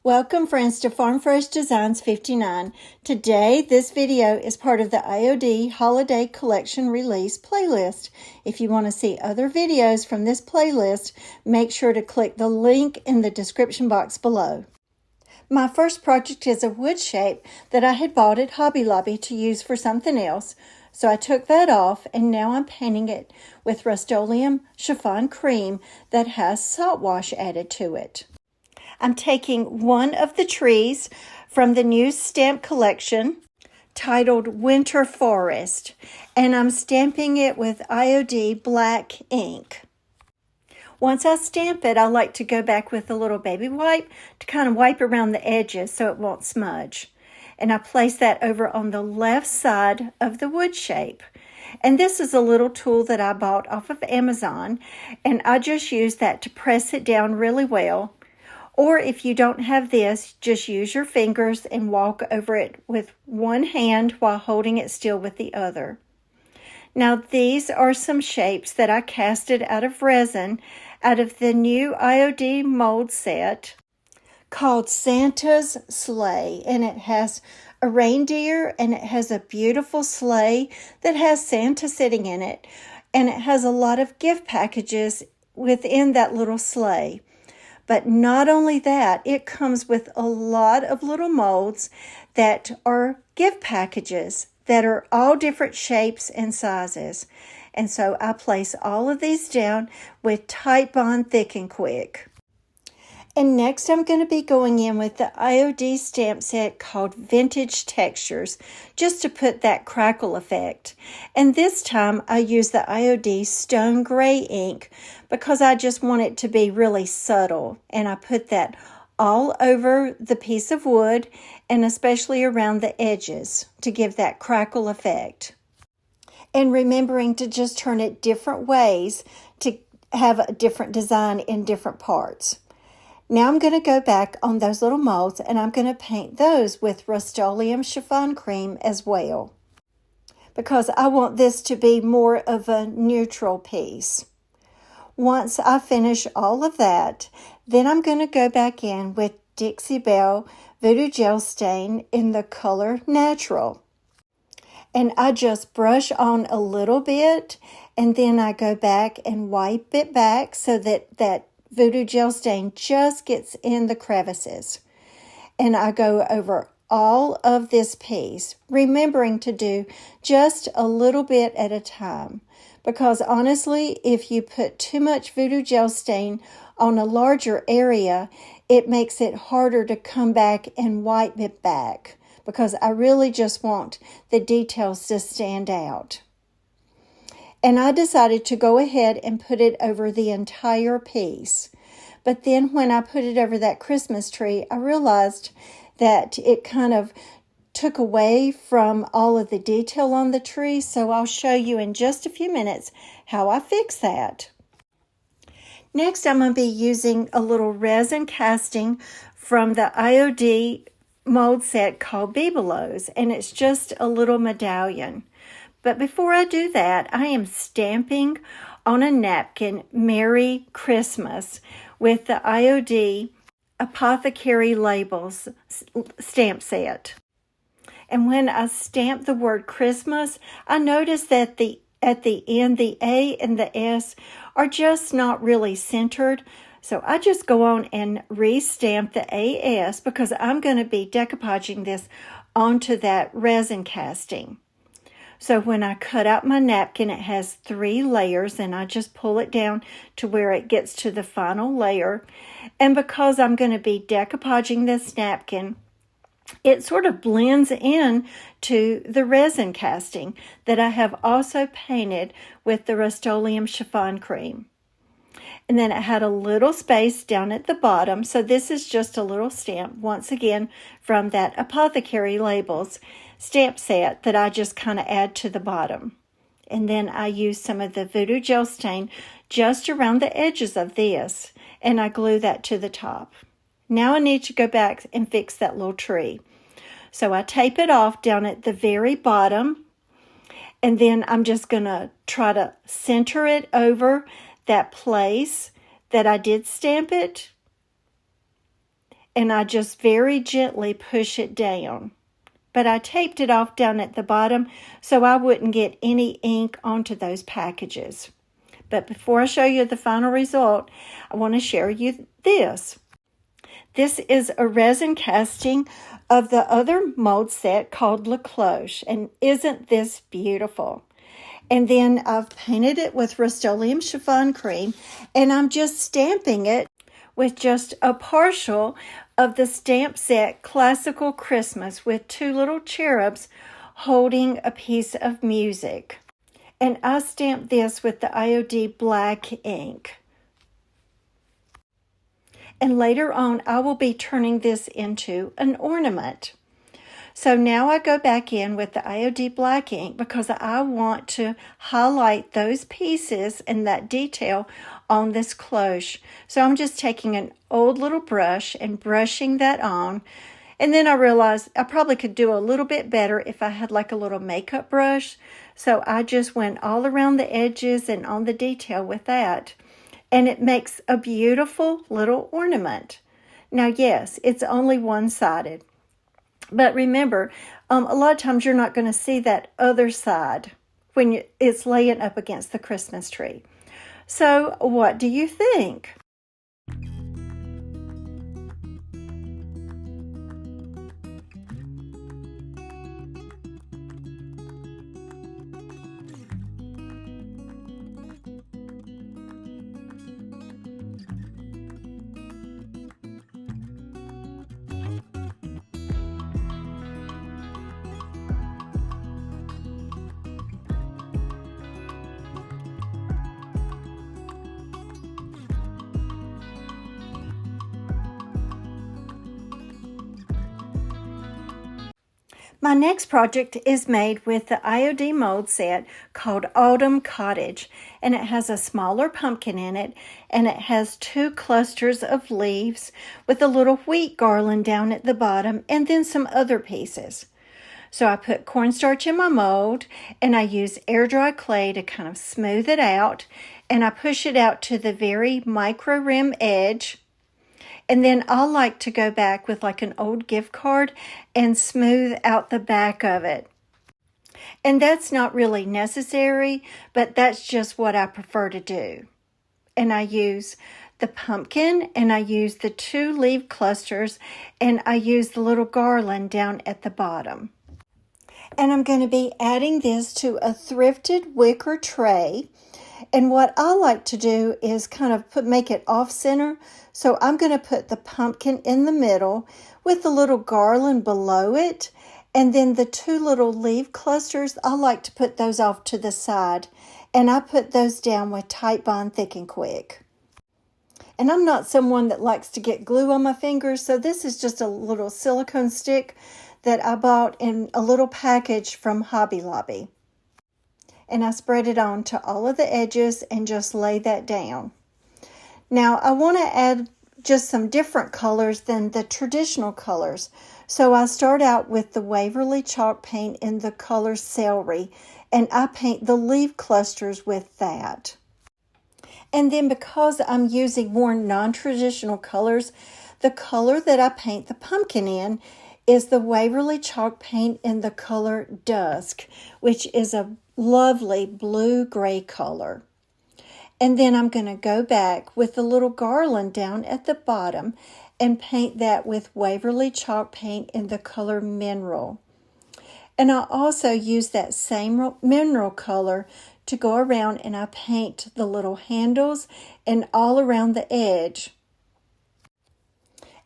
Welcome friends to Farm Fresh Designs 59. Today this video is part of the IOD Holiday Collection Release playlist. If you want to see other videos from this playlist, make sure to click the link in the description box below. My first project is a wood shape that I had bought at Hobby Lobby to use for something else. So I took that off and now I'm painting it with Rust-Oleum chiffon cream that has salt wash added to it. I'm taking one of the trees from the new stamp collection titled Winter Forest, and I'm stamping it with IOD black ink. Once I stamp it, I like to go back with a little baby wipe to kind of wipe around the edges so it won't smudge. And I place that over on the left side of the wood shape. And this is a little tool that I bought off of Amazon, and I just use that to press it down really well. Or if you don't have this, just use your fingers and walk over it with one hand while holding it still with the other. Now these are some shapes that I casted out of resin out of the new IOD mold set called Santa's Sleigh. And it has a reindeer and it has a beautiful sleigh that has Santa sitting in it. And it has a lot of gift packages within that little sleigh. But not only that, it comes with a lot of little molds that are gift packages that are all different shapes and sizes. And so I place all of these down with Titebond Thick and Quick. And next I'm going to be going in with the IOD stamp set called Vintage Textures, just to put that crackle effect. And this time I use the IOD Stone Gray ink because I just want it to be really subtle. And I put that all over the piece of wood and especially around the edges to give that crackle effect. And remembering to just turn it different ways to have a different design in different parts. Now I'm going to go back on those little molds and I'm going to paint those with Rust-Oleum chiffon cream as well, because I want this to be more of a neutral piece. Once I finish all of that, then I'm going to go back in with Dixie Belle Voodoo Gel Stain in the color Natural. And I just brush on a little bit and then I go back and wipe it back so that that Voodoo Gel Stain just gets in the crevices. And I go over all of this piece, remembering to do just a little bit at a time. Because honestly, if you put too much Voodoo Gel Stain on a larger area, it makes it harder to come back and wipe it back. Because I really just want the details to stand out. And I decided to go ahead and put it over the entire piece. But then when I put it over that Christmas tree, I realized that it kind of took away from all of the detail on the tree. So I'll show you in just a few minutes how I fix that. Next, I'm going to be using a little resin casting from the IOD mold set called Bibelots. And it's just a little medallion. But before I do that, I am stamping on a napkin Merry Christmas with the IOD Apothecary Labels stamp set. And when I stamp the word Christmas, I notice that at the end, the A and the S are just not really centered. So I just go on and re-stamp the AS because I'm going to be decoupaging this onto that resin casting. So when I cut out my napkin, it has 3 layers and I just pull it down to where it gets to the final layer. And because I'm going to be decoupaging this napkin, it sort of blends in to the resin casting that I have also painted with the Rust-Oleum chiffon cream. And then it had a little space down at the bottom. So this is just a little stamp, once again, from that Apothecary Labels stamp set that I just kind of add to the bottom. And then I use some of the Voodoo Gel Stain just around the edges of this. And I glue that to the top. Now I need to go back and fix that little tree. So I tape it off down at the very bottom. And then I'm just going to try to center it over that place that I did stamp it. and I just very gently push it down. But I taped it off down at the bottom so I wouldn't get any ink onto those packages. But before I show you the final result, I want to share you this. This is a resin casting of the other mold set called La Cloche, and isn't this beautiful? And then I've painted it with Rust-Oleum chiffon cream, and I'm just stamping it with just a partial of the stamp set Classical Christmas with two little cherubs holding a piece of music. And I stamped this with the IOD black ink. And later on, I will be turning this into an ornament. So now I go back in with the IOD black ink because I want to highlight those pieces and that detail on this cloche. So I'm just taking an old little brush and brushing that on. And then I realized I probably could do a little bit better if I had like a little makeup brush. So I just went all around the edges and on the detail with that. And it makes a beautiful little ornament. Now, yes, it's only one-sided. But remember, a lot of times you're not going to see that other side when it's laying up against the Christmas tree. So what do you think? My next project is made with the IOD mold set called Autumn Cottage, and it has a smaller pumpkin in it, and it has two clusters of leaves with a little wheat garland down at the bottom, and then some other pieces. So I put cornstarch in my mold, and I use air dry clay to kind of smooth it out, and I push it out to the very micro rim edge. And then I like to go back with like an old gift card and smooth out the back of it. And that's not really necessary, but that's just what I prefer to do. And I use the pumpkin, and I use the two leaf clusters, and I use the little garland down at the bottom. And I'm going to be adding this to a thrifted wicker tray. And what I like to do is kind of make it off center. So I'm going to put the pumpkin in the middle with the little garland below it. And then the two little leaf clusters, I like to put those off to the side. And I put those down with Titebond Thick and Quick. And I'm not someone that likes to get glue on my fingers. So this is just a little silicone stick that I bought in a little package from Hobby Lobby. And I spread it on to all of the edges and just lay that down. Now I want to add just some different colors than the traditional colors. So I start out with the Waverly chalk paint in the color Celery, and I paint the leaf clusters with that. And then because I'm using more non-traditional colors, the color that I paint the pumpkin in is the Waverly chalk paint in the color Dusk, which is a lovely blue-gray color. And then I'm going to go back with the little garland down at the bottom and paint that with Waverly chalk paint in the color Mineral. And I also use that same mineral color to go around, and I paint the little handles and all around the edge.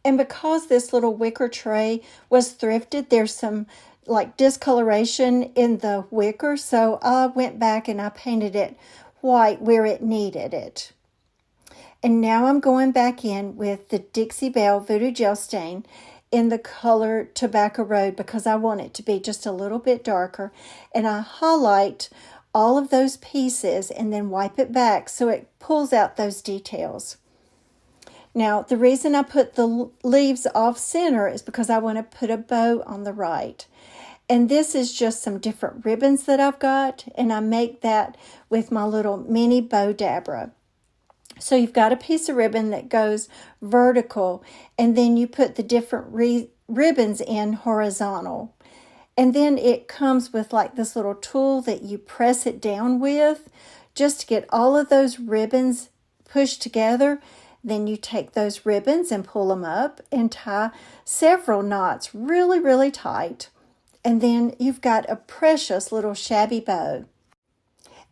And because this little wicker tray was thrifted, there's some like discoloration in the wicker, so I went back and I painted it white where it needed it. And now I'm going back in with the Dixie Belle Voodoo Gel Stain in the color Tobacco Road because I want it to be just a little bit darker. And I highlight all of those pieces and then wipe it back so it pulls out those details. Now, the reason I put the leaves off center is because I want to put a bow on the right. And this is just some different ribbons that I've got, and I make that with my little mini bow dabber. So you've got a piece of ribbon that goes vertical, and then you put the different ribbons in horizontal. And then it comes with like this little tool that you press it down with just to get all of those ribbons pushed together. Then you take those ribbons and pull them up and tie several knots really, really tight. And then you've got a precious little shabby bow.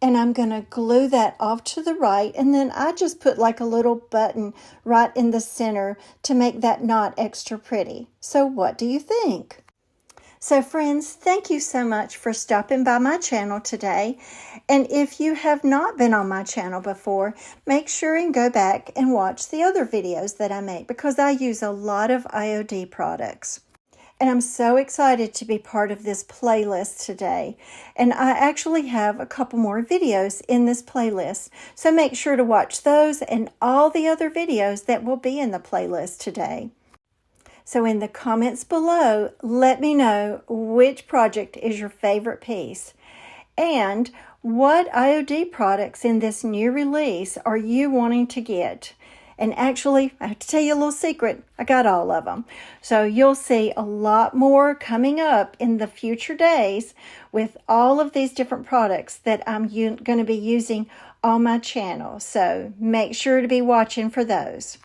And I'm going to glue that off to the right, and then I just put like a little button right in the center to make that knot extra pretty. So what do you think? So friends, thank you so much for stopping by my channel today. And if you have not been on my channel before, make sure and go back and watch the other videos that I make, because I use a lot of IOD products. And I'm so excited to be part of this playlist today. And I actually have a couple more videos in this playlist. So make sure to watch those and all the other videos that will be in the playlist today. So in the comments below, let me know which project is your favorite piece. And what IOD products in this new release are you wanting to get? And actually, I have to tell you a little secret. I got all of them. So you'll see a lot more coming up in the future days with all of these different products that I'm going to be using on my channel. So make sure to be watching for those.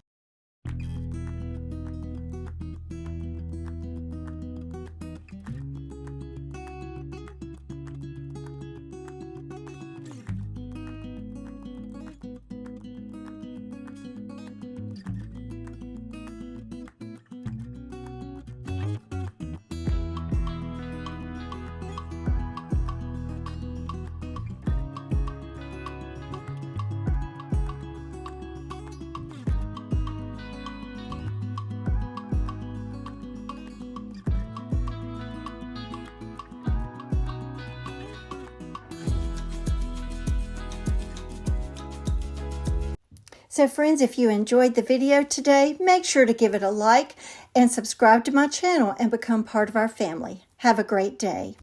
So friends, if you enjoyed the video today, make sure to give it a like and subscribe to my channel and become part of our family. Have a great day.